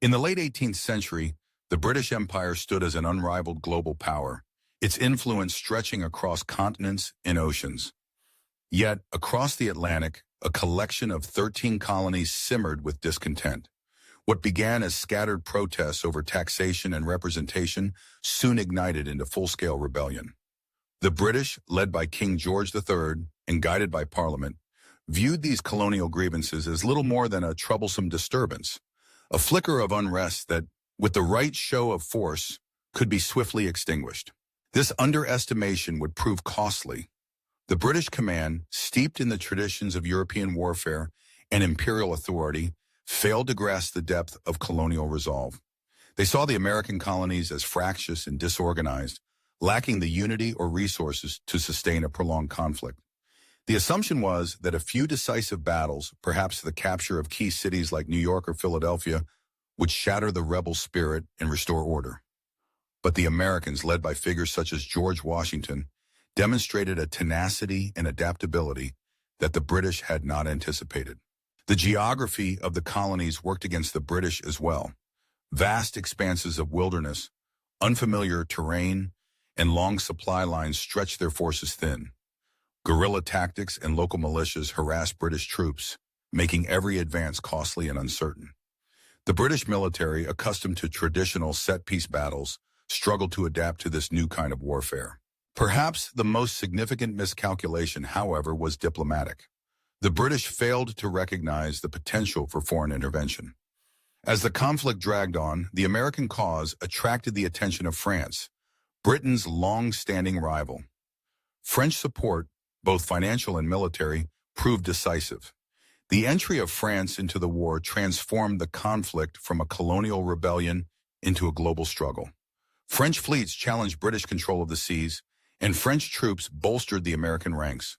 In the late 18th century, the British Empire stood as an unrivaled global power, its influence stretching across continents and oceans. Yet, across the Atlantic, a collection of 13 colonies simmered with discontent. What began as scattered protests over taxation and representation soon ignited into full-scale rebellion. The British, led by King George III and guided by Parliament, viewed these colonial grievances as little more than a troublesome disturbance, a flicker of unrest that, with the right show of force, could be swiftly extinguished. This underestimation would prove costly. The British command, steeped in the traditions of European warfare and imperial authority, failed to grasp the depth of colonial resolve. They saw the American colonies as fractious and disorganized, lacking the unity or resources to sustain a prolonged conflict. The assumption was that a few decisive battles, perhaps the capture of key cities like New York or Philadelphia, would shatter the rebel spirit and restore order. But the Americans, led by figures such as George Washington, demonstrated a tenacity and adaptability that the British had not anticipated. The geography of the colonies worked against the British as well. Vast expanses of wilderness, unfamiliar terrain, and long supply lines stretched their forces thin. Guerrilla tactics and local militias harassed British troops, making every advance costly and uncertain. The British military, accustomed to traditional set-piece battles, struggled to adapt to this new kind of warfare. Perhaps the most significant miscalculation, however, was diplomatic. The British failed to recognize the potential for foreign intervention. As the conflict dragged on, the American cause attracted the attention of France, Britain's long-standing rival. French support, both financial and military, proved decisive. The entry of France into the war transformed the conflict from a colonial rebellion into a global struggle. French fleets challenged British control of the seas, and French troops bolstered the American ranks.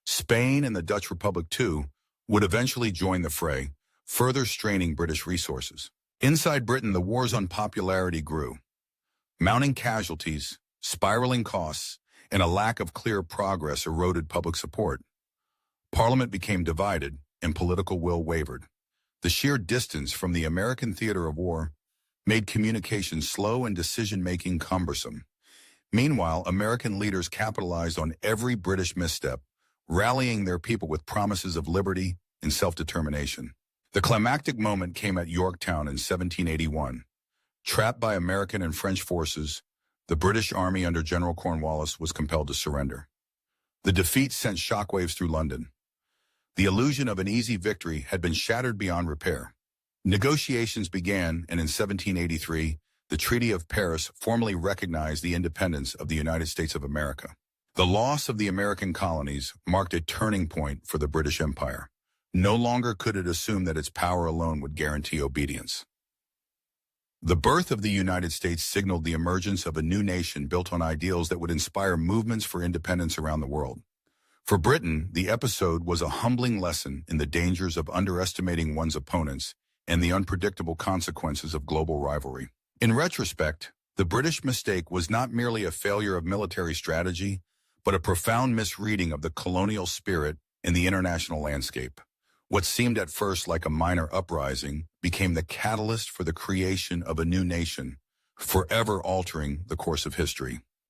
Spain and the Dutch Republic, too, would eventually join the fray, further straining British resources. Inside Britain, the war's unpopularity grew. Mounting casualties, spiraling costs, and a lack of clear progress eroded public support. Parliament became divided, and political will wavered. The sheer distance from the American theater of war made communication slow and decision-making cumbersome. Meanwhile, American leaders capitalized on every British misstep, rallying their people with promises of liberty and self-determination. The climactic moment came at Yorktown in 1781. Trapped by American and French forces, the British Army under General Cornwallis was compelled to surrender. The defeat sent shockwaves through London. The illusion of an easy victory had been shattered beyond repair. Negotiations began, and in 1783, the Treaty of Paris formally recognized the independence of the United States of America. The loss of the American colonies marked a turning point for the British Empire. No longer could it assume that its power alone would guarantee obedience. The birth of the United States signaled the emergence of a new nation built on ideals that would inspire movements for independence around the world. For Britain, the episode was a humbling lesson in the dangers of underestimating one's opponents and the unpredictable consequences of global rivalry. In retrospect, the British mistake was not merely a failure of military strategy, but a profound misreading of the colonial spirit in the international landscape. What seemed at first like a minor uprising became the catalyst for the creation of a new nation, forever altering the course of history.